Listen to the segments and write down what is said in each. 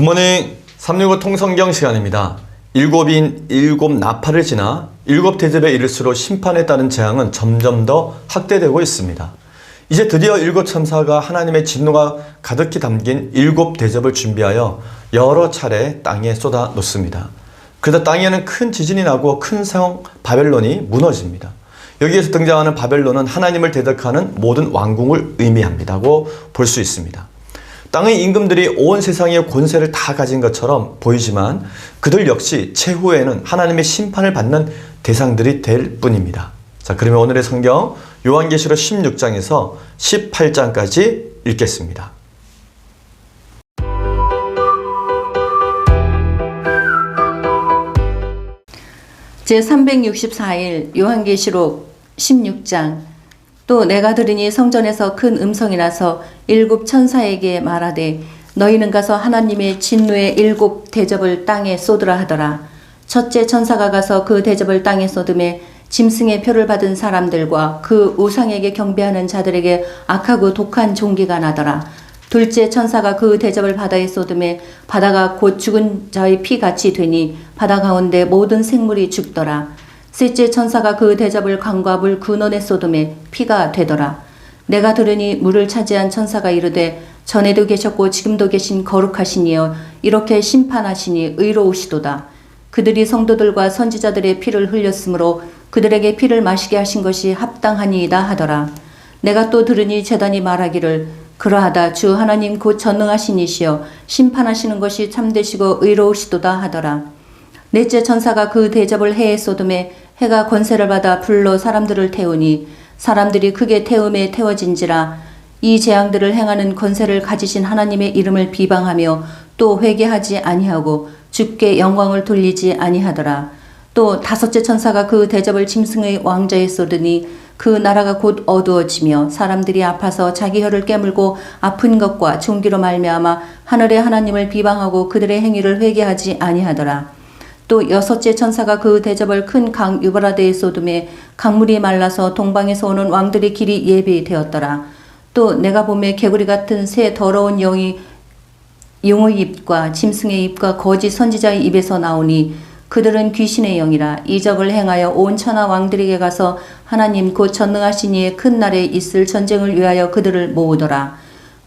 굿모닝 365 통성경 시간입니다. 일곱인 일곱 나팔을 지나 일곱 대접에 이를수록 심판에 따른 재앙은 점점 더 확대되고 있습니다. 이제 드디어 일곱 천사가 하나님의 진노가 가득히 담긴 일곱 대접을 준비하여 여러 차례 땅에 쏟아 놓습니다. 그러다 땅에는 큰 지진이 나고 큰 성 바벨론이 무너집니다. 여기에서 등장하는 바벨론은 하나님을 대적하는 모든 왕궁을 의미합니다고 볼 수 있습니다. 땅의 임금들이 온 세상의 권세를 다 가진 것처럼 보이지만 그들 역시 최후에는 하나님의 심판을 받는 대상들이 될 뿐입니다. 자, 그러면 오늘의 성경 요한계시록 16장에서 18장까지 읽겠습니다. 제364일 요한계시록 16장. 또 내가 들으니 성전에서 큰 음성이 나서 일곱 천사에게 말하되 너희는 가서 하나님의 진노의 일곱 대접을 땅에 쏟으라 하더라. 첫째 천사가 가서 그 대접을 땅에 쏟음에 짐승의 표를 받은 사람들과 그 우상에게 경배하는 자들에게 악하고 독한 종기가 나더라. 둘째 천사가 그 대접을 바다에 쏟음에 바다가 곧 죽은 자의 피같이 되니 바다 가운데 모든 생물이 죽더라. 셋째 천사가 그 대접을 강과 물 근원에 쏟음에 피가 되더라. 내가 들으니 물을 차지한 천사가 이르되 전에도 계셨고 지금도 계신 거룩하시니여 이렇게 심판하시니 의로우시도다. 그들이 성도들과 선지자들의 피를 흘렸으므로 그들에게 피를 마시게 하신 것이 합당하니이다 하더라. 내가 또 들으니 제단이 말하기를 그러하다 주 하나님 곧 전능하신 이시여 심판하시는 것이 참되시고 의로우시도다 하더라. 넷째 천사가 그 대접을 해에 쏟음에 해가 권세를 받아 불로 사람들을 태우니 사람들이 크게 태움에 태워진지라. 이 재앙들을 행하는 권세를 가지신 하나님의 이름을 비방하며 또 회개하지 아니하고 주께 영광을 돌리지 아니하더라. 또 다섯째 천사가 그 대접을 짐승의 왕좌에 쏟으니 그 나라가 곧 어두워지며 사람들이 아파서 자기 혀를 깨물고 아픈 것과 종기로 말미암아 하늘의 하나님을 비방하고 그들의 행위를 회개하지 아니하더라. 또 여섯째 천사가 그 대접을 큰 강 유브라데에 쏟음에 강물이 말라서 동방에서 오는 왕들의 길이 예비되었더라. 또 내가 보매 개구리 같은 새 더러운 영이 용의 입과 짐승의 입과 거짓 선지자의 입에서 나오니 그들은 귀신의 영이라. 이적을 행하여 온 천하 왕들에게 가서 하나님 곧 전능하신 이의 큰 날에 있을 전쟁을 위하여 그들을 모으더라.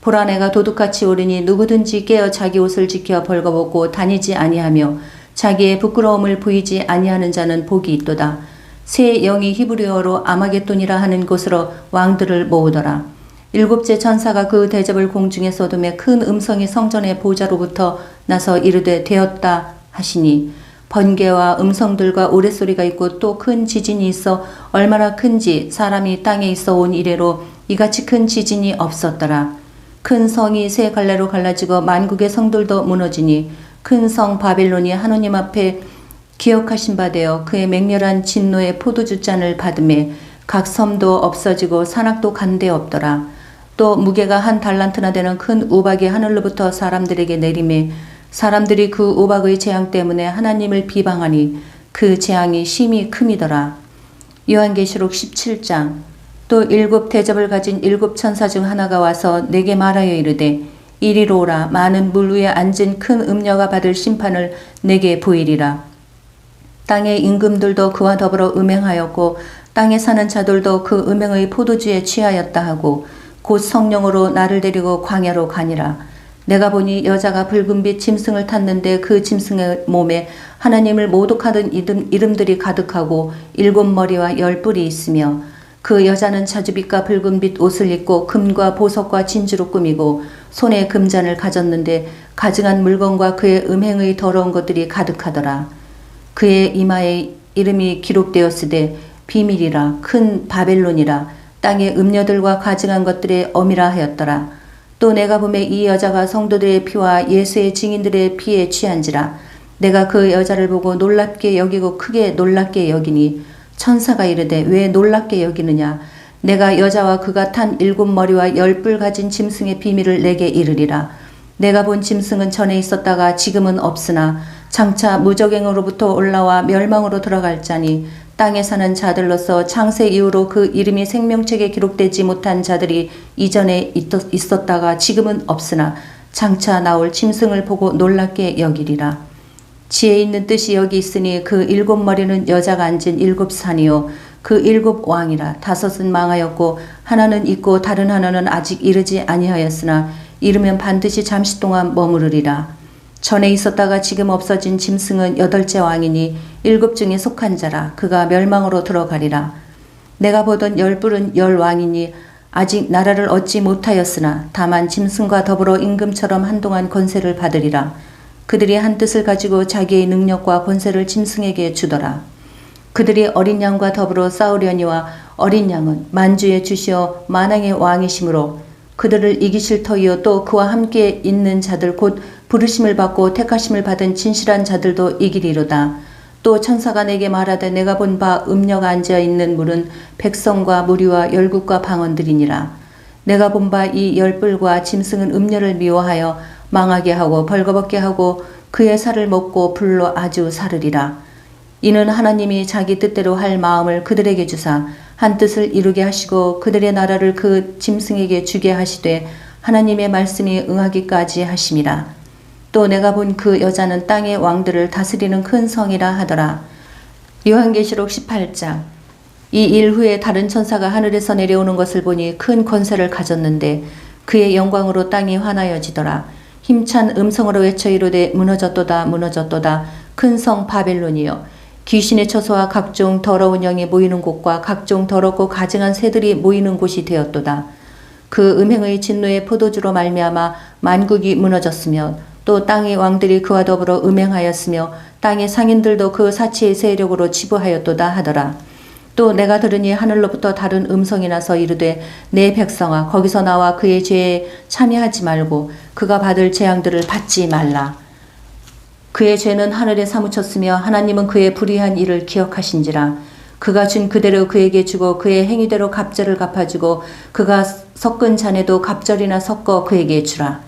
보라 내가 도둑같이 오르니 누구든지 깨어 자기 옷을 지켜 벌거벗고 다니지 아니하며 자기의 부끄러움을 보이지 아니하는 자는 복이 있도다. 새 영이 히브리어로 아마겟돈이라 하는 곳으로 왕들을 모으더라. 일곱째 천사가 그 대접을 공중에 쏟음에 큰 음성이 성전의 보좌로부터 나서 이르되 되었다 하시니 번개와 음성들과 우레소리가 있고 또 큰 지진이 있어 얼마나 큰지 사람이 땅에 있어 온 이래로 이같이 큰 지진이 없었더라. 큰 성이 세 갈래로 갈라지고 만국의 성들도 무너지니 큰 성 바벨론이 하느님 앞에 기억하신 바 되어 그의 맹렬한 진노의 포도주 잔을 받음에 각 섬도 없어지고 산악도 간데 없더라. 또 무게가 한 달란트나 되는 큰 우박이 하늘로부터 사람들에게 내림에 사람들이 그 우박의 재앙 때문에 하나님을 비방하니 그 재앙이 심히 큼이더라. 요한계시록 17장. 또 일곱 대접을 가진 일곱 천사 중 하나가 와서 내게 말하여 이르되 이리로 오라. 많은 물 위에 앉은 큰 음녀가 받을 심판을 내게 보이리라. 땅의 임금들도 그와 더불어 음행하였고 땅에 사는 자들도 그 음행의 포도주에 취하였다 하고 곧 성령으로 나를 데리고 광야로 가니라. 내가 보니 여자가 붉은빛 짐승을 탔는데 그 짐승의 몸에 하나님을 모독하는 이름들이 가득하고 일곱 머리와 열 뿔이 있으며 그 여자는 자주빛과 붉은빛 옷을 입고 금과 보석과 진주로 꾸미고 손에 금잔을 가졌는데 가증한 물건과 그의 음행의 더러운 것들이 가득하더라. 그의 이마에 이름이 기록되었으되 비밀이라 큰 바벨론이라 땅의 음녀들과 가증한 것들의 어미라 하였더라. 또 내가 보매 이 여자가 성도들의 피와 예수의 증인들의 피에 취한지라. 내가 그 여자를 보고 놀랍게 여기고 크게 놀랍게 여기니 천사가 이르되 왜 놀랍게 여기느냐. 내가 여자와 그가 탄 일곱 머리와 열 뿔 가진 짐승의 비밀을 내게 이르리라. 내가 본 짐승은 전에 있었다가 지금은 없으나 장차 무적행으로부터 올라와 멸망으로 들어갈 자니 땅에 사는 자들로서 창세 이후로 그 이름이 생명책에 기록되지 못한 자들이 이전에 있었다가 지금은 없으나 장차 나올 짐승을 보고 놀랍게 여기리라. 지혜 있는 뜻이 여기 있으니 그 7머리는 여자가 앉은 7산이요 그 7왕이라. 5은 망하였고 하나는 있고 다른 하나는 아직 이르지 아니하였으나 이르면 반드시 잠시 동안 머무르리라. 전에 있었다가 지금 없어진 짐승은 8째 왕이니 7 중에 속한 자라. 그가 멸망으로 들어가리라. 내가 보던 10뿔은 10왕이니 아직 나라를 얻지 못하였으나 다만 짐승과 더불어 임금처럼 한동안 권세를 받으리라. 그들이 한 뜻을 가지고 자기의 능력과 권세를 짐승에게 주더라. 그들이 어린 양과 더불어 싸우려니와 어린 양은 만주의 주시어 만왕의 왕이시므로 그들을 이기실 터이요 또 그와 함께 있는 자들 곧 부르심을 받고 택하심을 받은 진실한 자들도 이기리로다. 또 천사가 내게 말하되 내가 본 바 음녀가 앉아 있는 물은 백성과 무리와 열국과 방언들이니라. 내가 본 바 이 10뿔과 짐승은 음녀를 미워하여 망하게 하고 벌거벗게 하고 그의 살을 먹고 불로 아주 사르리라. 이는 하나님이 자기 뜻대로 할 마음을 그들에게 주사 한 뜻을 이루게 하시고 그들의 나라를 그 짐승에게 주게 하시되 하나님의 말씀이 응하기까지 하심이라. 또 내가 본 그 여자는 땅의 왕들을 다스리는 큰 성이라 하더라. 요한계시록 18장. 이 일 후에 다른 천사가 하늘에서 내려오는 것을 보니 큰 권세를 가졌는데 그의 영광으로 땅이 환하여지더라. 힘찬 음성으로 외쳐 이르되 무너졌도다 무너졌도다 큰 성 바벨론이여 귀신의 처소와 각종 더러운 영이 모이는 곳과 각종 더럽고 가증한 새들이 모이는 곳이 되었도다. 그 음행의 진노의 포도주로 말미암아 만국이 무너졌으며 또 땅의 왕들이 그와 더불어 음행하였으며 땅의 상인들도 그 사치의 세력으로 치부하였도다 하더라. 또 내가 들으니 하늘로부터 다른 음성이 나서 이르되 내 백성아 거기서 나와 그의 죄에 참여하지 말고 그가 받을 재앙들을 받지 말라. 그의 죄는 하늘에 사무쳤으며 하나님은 그의 불의한 일을 기억하신지라. 그가 준 그대로 그에게 주고 그의 행위대로 갑절을 갚아주고 그가 섞은 잔에도 갑절이나 섞어 그에게 주라.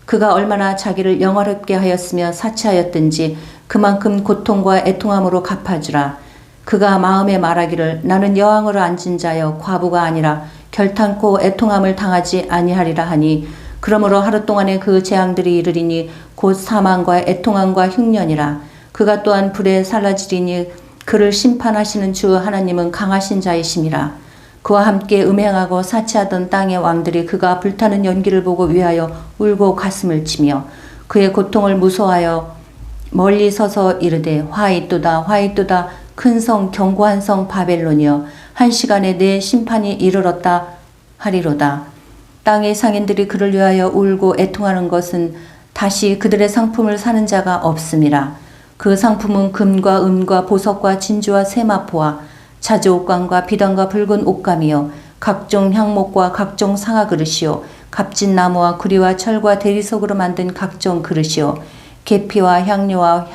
그가 얼마나 자기를 영화롭게 하였으며 사치하였든지 그만큼 고통과 애통함으로 갚아주라. 그가 마음에 말하기를 나는 여왕으로 앉은 자여 과부가 아니라 결탄코 애통함을 당하지 아니하리라 하니 그러므로 하루 동안에 그 재앙들이 이르리니 곧 사망과 애통함과 흉년이라. 그가 또한 불에 살라지리니 그를 심판하시는 주 하나님은 강하신 자이심이라. 그와 함께 음행하고 사치하던 땅의 왕들이 그가 불타는 연기를 보고 위하여 울고 가슴을 치며 그의 고통을 무서워하여 멀리 서서 이르되 화이또다 화이또다 큰 성 견고한 성 바벨론이여 한 시간에 내 심판이 이르렀다 하리로다. 땅의 상인들이 그를 위하여 울고 애통하는 것은 다시 그들의 상품을 사는 자가 없음이라. 그 상품은 금과 은과 보석과 진주와 세마포와 자주옥관과 비단과 붉은 옷감이요 각종 향목과 각종 상아 그릇이요 값진 나무와 구리와 철과 대리석으로 만든 각종 그릇이요 계피와 향료와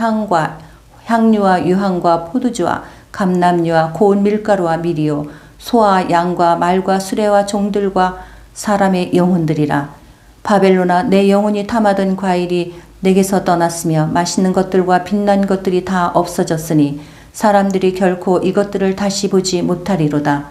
향유와 유향과 포도주와 감람류와 고운 밀가루와 밀이요 소와 양과 말과 수레와 종들과 사람의 영혼들이라. 바벨론아 내 영혼이 탐하던 과일이 내게서 떠났으며 맛있는 것들과 빛난 것들이 다 없어졌으니 사람들이 결코 이것들을 다시 보지 못하리로다.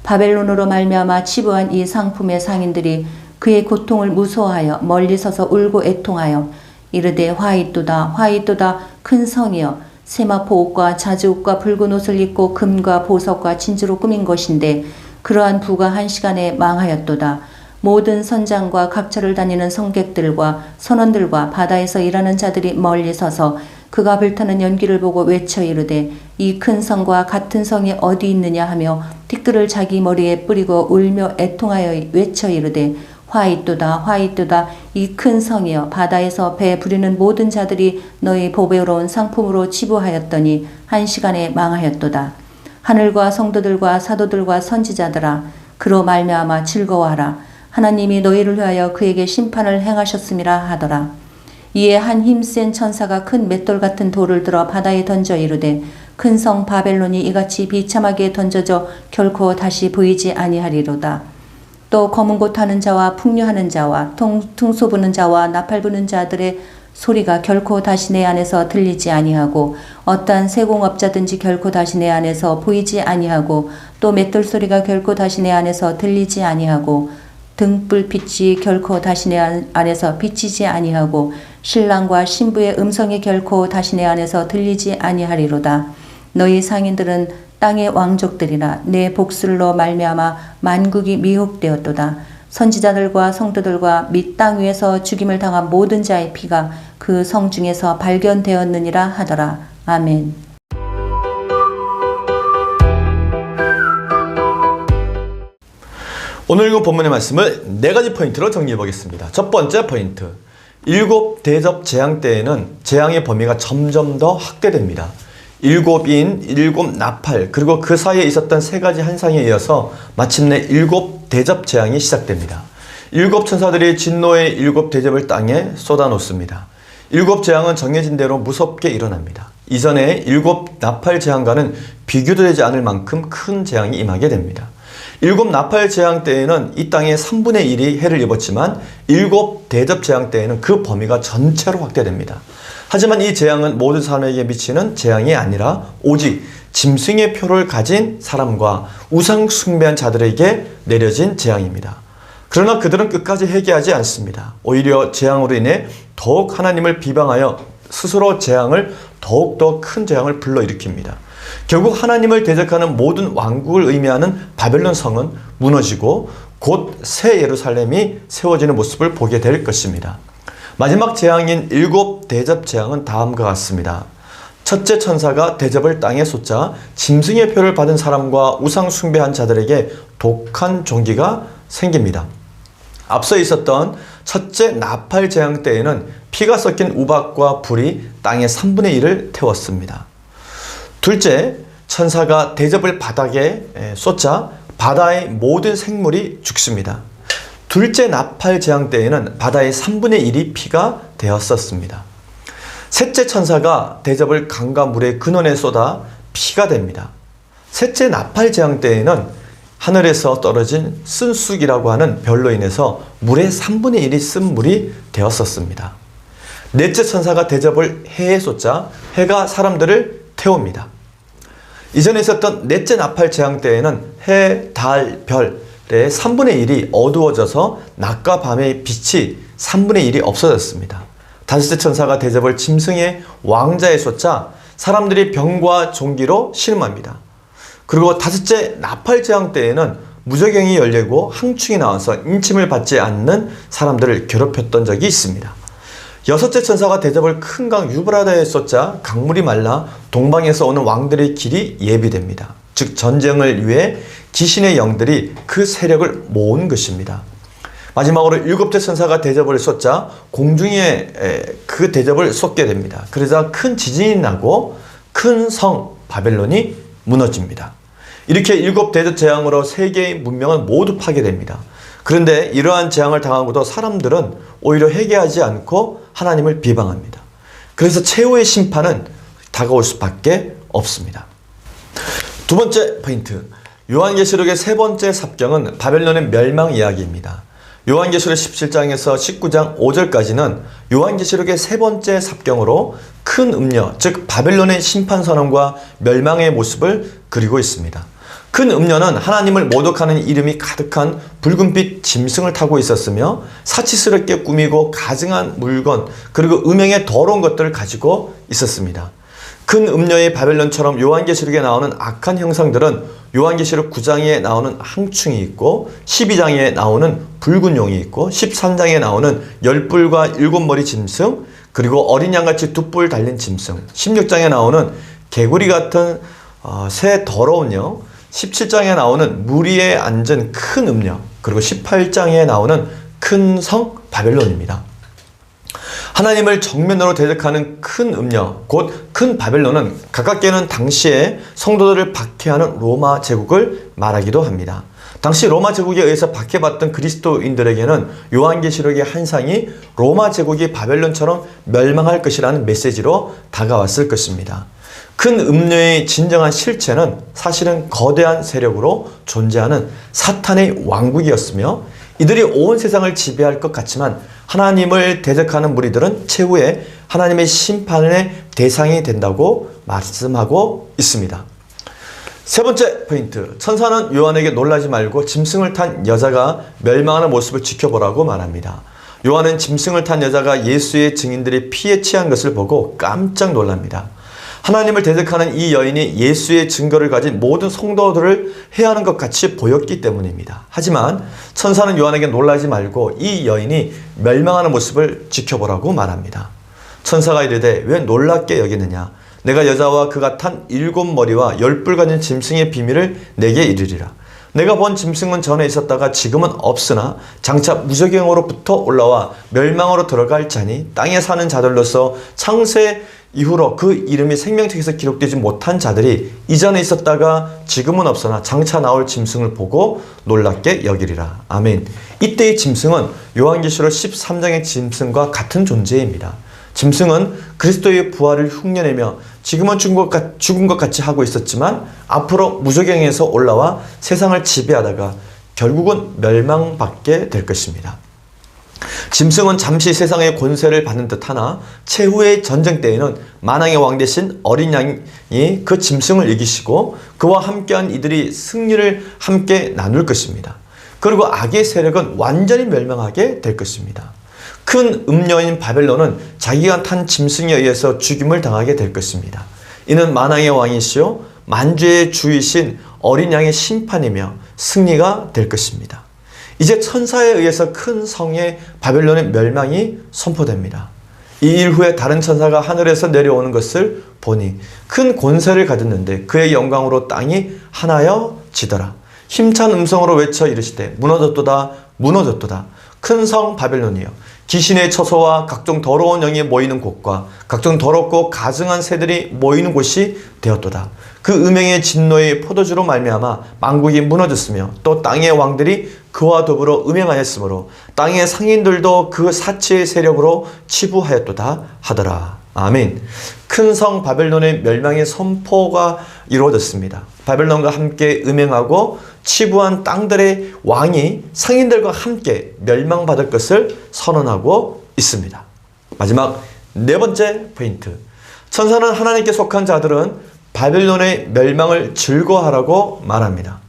바벨론으로 말미암아 치부한 이 상품의 상인들이 그의 고통을 무서워하여 멀리 서서 울고 애통하여 이르되 화이또다 화이또다 큰 성이여 세마포 옷과 자주옷과 붉은 옷을 입고 금과 보석과 진주로 꾸민 것인데 그러한 부가 한 시간에 망하였도다. 모든 선장과 각처를 다니는 성객들과 선원들과 바다에서 일하는 자들이 멀리 서서 그가 불타는 연기를 보고 외쳐 이르되 이 큰 성과 같은 성이 어디 있느냐 하며 티끌을 자기 머리에 뿌리고 울며 애통하여 외쳐 이르되 화이또다 화이또다 이 큰 성이여 바다에서 배 부리는 모든 자들이 너희 보배로운 상품으로 치부하였더니 한 시간에 망하였도다. 하늘과 성도들과 사도들과 선지자들아 그로 말미암아 즐거워하라. 하나님이 너희를 위하여 그에게 심판을 행하셨음이라 하더라. 이에 한 힘센 천사가 큰 맷돌 같은 돌을 들어 바다에 던져 이르되 큰 성 바벨론이 이같이 비참하게 던져져 결코 다시 보이지 아니하리로다. 또 검은 곳 하는 자와 풍류하는 자와 퉁소 부는 자와 나팔 부는 자들의 소리가 결코 다시 내 안에서 들리지 아니하고 어떠한 세공업자든지 결코 다시 내 안에서 보이지 아니하고 또 맷돌 소리가 결코 다시 내 안에서 들리지 아니하고 등불빛이 결코 다시 내 안에서 비치지 아니하고 신랑과 신부의 음성이 결코 다시 내 안에서 들리지 아니하리로다. 너희 상인들은 땅의 왕족들이라. 내 복술로 말미암아 만국이 미혹되었도다. 선지자들과 성도들과 및 땅 위에서 죽임을 당한 모든 자의 피가 그 성 중에서 발견되었느니라 하더라. 아멘. 오늘 읽은 본문의 말씀을 4가지 포인트로 정리해 보겠습니다. 첫 번째 포인트, 7 대접 재앙 때에는 재앙의 범위가 점점 더 확대됩니다. 7인, 7 나팔, 그리고 그 사이에 있었던 3가지 한상에 이어서 마침내 7 대접 재앙이 시작됩니다. 7 천사들이 진노의 7 대접을 땅에 쏟아놓습니다. 7 재앙은 정해진 대로 무섭게 일어납니다. 이전에 7 나팔 재앙과는 비교도 되지 않을 만큼 큰 재앙이 임하게 됩니다. 7 나팔 재앙 때에는 이 땅의 3분의 1이 해를 입었지만 7 대접 재앙 때에는 그 범위가 전체로 확대됩니다. 하지만 이 재앙은 모든 사람에게 미치는 재앙이 아니라 오직 짐승의 표를 가진 사람과 우상 숭배한 자들에게 내려진 재앙입니다. 그러나 그들은 끝까지 회개하지 않습니다. 오히려 재앙으로 인해 더욱 하나님을 비방하여 스스로 재앙을 더욱더 큰 재앙을 불러일으킵니다. 결국 하나님을 대적하는 모든 왕국을 의미하는 바벨론 성은 무너지고 곧 새 예루살렘이 세워지는 모습을 보게 될 것입니다. 마지막 재앙인 7 대접 재앙은 다음과 같습니다. 첫째 천사가 대접을 땅에 쏟자 짐승의 표를 받은 사람과 우상 숭배한 자들에게 독한 종기가 생깁니다. 앞서 있었던 첫째 나팔 재앙 때에는 피가 섞인 우박과 불이 땅의 3분의 1을 태웠습니다. 둘째, 천사가 대접을 바닥에 쏟자 바다의 모든 생물이 죽습니다. 둘째 나팔 재앙 때에는 바다의 3분의 1이 피가 되었었습니다. 셋째 천사가 대접을 강과 물의 근원에 쏟아 피가 됩니다. 셋째 나팔 재앙 때에는 하늘에서 떨어진 쓴쑥이라고 하는 별로 인해서 물의 3분의 1이 쓴물이 되었었습니다. 넷째 천사가 대접을 해에 쏟자 해가 사람들을 태웁니다. 이전에 있었던 넷째 나팔 재앙 때에는 해, 달, 별의 3분의 1이 어두워져서 낮과 밤의 빛이 3분의 1이 없어졌습니다. 다섯째 천사가 대접을 짐승의 왕자에 쏟자 사람들이 병과 종기로 신음합니다. 그리고 다섯째 나팔 재앙 때에는 무저경이 열리고 항충이 나와서 인침을 받지 않는 사람들을 괴롭혔던 적이 있습니다. 여섯째 천사가 대접을 큰 강 유브라다에 쏟자 강물이 말라 동방에서 오는 왕들의 길이 예비됩니다. 즉 전쟁을 위해 귀신의 영들이 그 세력을 모은 것입니다. 마지막으로 7째 천사가 대접을 쏟자 공중에 그 대접을 쏟게 됩니다. 그러자 큰 지진이 나고 큰 성 바벨론이 무너집니다. 이렇게 7 대접 재앙으로 세계의 문명은 모두 파괴됩니다. 그런데 이러한 재앙을 당하고도 사람들은 오히려 회개하지 않고 하나님을 비방합니다. 그래서 최후의 심판은 다가올 수밖에 없습니다. 두 번째 포인트, 요한계시록의 세 번째 삽경은 바벨론의 멸망 이야기입니다. 요한계시록 17장에서 19장 5절까지는 요한계시록의 세 번째 삽경으로 큰 음녀, 즉 바벨론의 심판선언과 멸망의 모습을 그리고 있습니다. 큰 음녀는 하나님을 모독하는 이름이 가득한 붉은빛 짐승을 타고 있었으며 사치스럽게 꾸미고 가증한 물건 그리고 음행의 더러운 것들을 가지고 있었습니다. 큰 음녀의 바벨론처럼 요한계시록에 나오는 악한 형상들은 요한계시록 9장에 나오는 항충이 있고 12장에 나오는 붉은 용이 있고 13장에 나오는 10뿔과 7머리 짐승 그리고 어린 양같이 2뿔 달린 짐승 16장에 나오는 개구리 같은 새 더러운 영 17장에 나오는 물 위에 앉은 큰 음녀 그리고 18장에 나오는 큰 성 바벨론입니다. 하나님을 정면으로 대적하는 큰 음녀 곧 큰 바벨론은 가깝게는 당시에 성도들을 박해하는 로마 제국을 말하기도 합니다. 당시 로마 제국에 의해서 박해받던 그리스도인들에게는 요한계시록의 한상이 로마 제국이 바벨론처럼 멸망할 것이라는 메시지로 다가왔을 것입니다. 큰 음녀의 진정한 실체는 사실은 거대한 세력으로 존재하는 사탄의 왕국이었으며 이들이 온 세상을 지배할 것 같지만 하나님을 대적하는 무리들은 최후에 하나님의 심판의 대상이 된다고 말씀하고 있습니다. 세 번째 포인트, 천사는 요한에게 놀라지 말고 짐승을 탄 여자가 멸망하는 모습을 지켜보라고 말합니다. 요한은 짐승을 탄 여자가 예수의 증인들이 피에 취한 것을 보고 깜짝 놀랍니다. 하나님을 대적하는 이 여인이 예수의 증거를 가진 모든 성도들을 해하는 것 같이 보였기 때문입니다. 하지만 천사는 요한에게 놀라지 말고 이 여인이 멸망하는 모습을 지켜보라고 말합니다. 천사가 이르되 왜 놀랍게 여기느냐? 내가 여자와 그가 탄 7머리와 10뿔 가진 짐승의 비밀을 내게 이르리라. 내가 본 짐승은 전에 있었다가 지금은 없으나 장차 무저갱으로부터 올라와 멸망으로 들어갈 자니 땅에 사는 자들로서 창세 이후로 그 이름이 생명책에서 기록되지 못한 자들이 이전에 있었다가 지금은 없으나 장차 나올 짐승을 보고 놀랍게 여기리라. 아멘. 이때의 짐승은 요한계시록 13장의 짐승과 같은 존재입니다. 짐승은 그리스도의 부활을 흉내내며 지금은 죽은 것 같이 하고 있었지만 앞으로 무저갱에서 올라와 세상을 지배하다가 결국은 멸망받게 될 것입니다. 짐승은 잠시 세상의 권세를 받는 듯 하나 최후의 전쟁 때에는 만왕의 왕 대신 어린 양이 그 짐승을 이기시고 그와 함께한 이들이 승리를 함께 나눌 것입니다. 그리고 악의 세력은 완전히 멸망하게 될 것입니다. 큰 음녀인 바벨론은 자기가 탄 짐승에 의해서 죽임을 당하게 될 것입니다. 이는 만왕의 왕이시요 만주의 주이신 어린 양의 심판이며 승리가 될 것입니다. 이제 천사에 의해서 큰 성의 바벨론의 멸망이 선포됩니다. 이 일 후에 다른 천사가 하늘에서 내려오는 것을 보니 큰 권세를 가졌는데 그의 영광으로 땅이 하나여 지더라. 힘찬 음성으로 외쳐 이르시되 무너졌도다 무너졌도다. 큰 성 바벨론이여 귀신의 처소와 각종 더러운 영이 모이는 곳과 각종 더럽고 가증한 새들이 모이는 곳이 되었도다. 그 음행의 진노의 포도주로 말미암아 만국이 무너졌으며 또 땅의 왕들이 그와 더불어 음행하였으므로 땅의 상인들도 그 사치의 세력으로 치부하였도다 하더라. 아멘. 큰 성 바벨론의 멸망의 선포가 이루어졌습니다. 바벨론과 함께 음행하고 치부한 땅들의 왕이 상인들과 함께 멸망받을 것을 선언하고 있습니다. 마지막 네 번째 포인트. 천사는 하나님께 속한 자들은 바벨론의 멸망을 즐거워하라고 말합니다.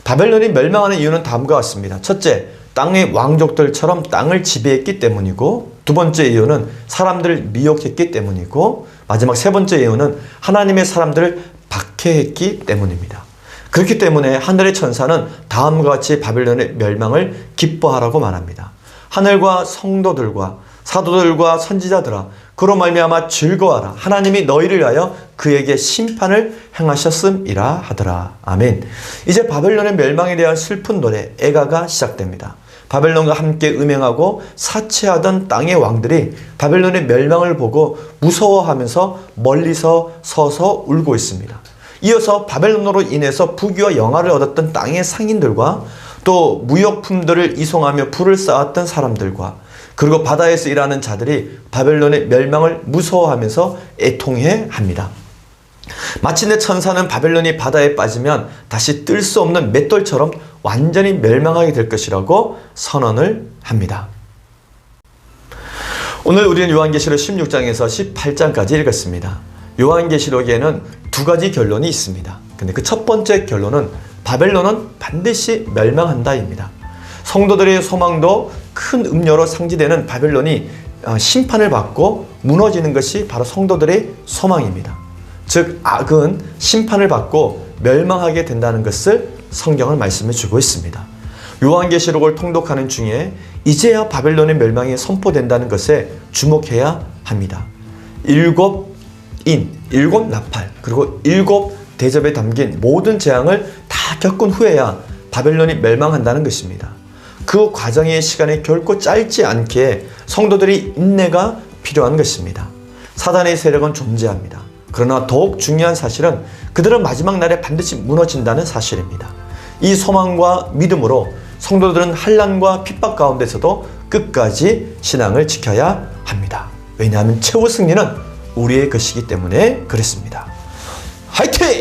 바벨론이 멸망하는 이유는 다음과 같습니다. 첫째, 땅의 왕족들처럼 땅을 지배했기 때문이고, 두 번째 이유는 사람들을 미혹했기 때문이고, 마지막 세 번째 이유는 하나님의 사람들을 박해했기 때문입니다. 그렇기 때문에 하늘의 천사는 다음과 같이 바벨론의 멸망을 기뻐하라고 말합니다. 하늘과 성도들과 사도들과 선지자들아, 그로 말미암아 즐거워하라. 하나님이 너희를 위하여 그에게 심판을 행하셨음이라 하더라. 아멘. 이제 바벨론의 멸망에 대한 슬픈 노래 애가가 시작됩니다. 바벨론과 함께 음행하고 사치하던 땅의 왕들이 바벨론의 멸망을 보고 무서워하면서 멀리서 서서 울고 있습니다. 이어서 바벨론으로 인해서 부귀와 영화를 얻었던 땅의 상인들과 또 무역품들을 이송하며 부를 쌓았던 사람들과 그리고 바다에서 일하는 자들이 바벨론의 멸망을 무서워하면서 애통해 합니다. 마침내 천사는 바벨론이 바다에 빠지면 다시 뜰 수 없는 맷돌처럼 완전히 멸망하게 될 것이라고 선언을 합니다. 오늘 우리는 요한계시록 16장에서 18장까지 읽었습니다. 요한계시록에는 두 가지 결론이 있습니다. 근데 그 첫 번째 결론은 바벨론은 반드시 멸망한다입니다. 성도들의 소망도 큰 음료로 상징되는 바벨론이 심판을 받고 무너지는 것이 바로 성도들의 소망입니다. 즉 악은 심판을 받고 멸망하게 된다는 것을 성경은 말씀해 주고 있습니다. 요한계시록을 통독하는 중에 이제야 바벨론의 멸망이 선포된다는 것에 주목해야 합니다. 7인, 7나팔, 그리고 7대접에 담긴 모든 재앙을 다 겪은 후에야 바벨론이 멸망한다는 것입니다. 그 과정의 시간이 결코 짧지 않기에 성도들이 인내가 필요한 것입니다. 사단의 세력은 존재합니다. 그러나 더욱 중요한 사실은 그들은 마지막 날에 반드시 무너진다는 사실입니다. 이 소망과 믿음으로 성도들은 환난과 핍박 가운데서도 끝까지 신앙을 지켜야 합니다. 왜냐하면 최후 승리는 우리의 것이기 때문에 그렇습니다. 화이팅!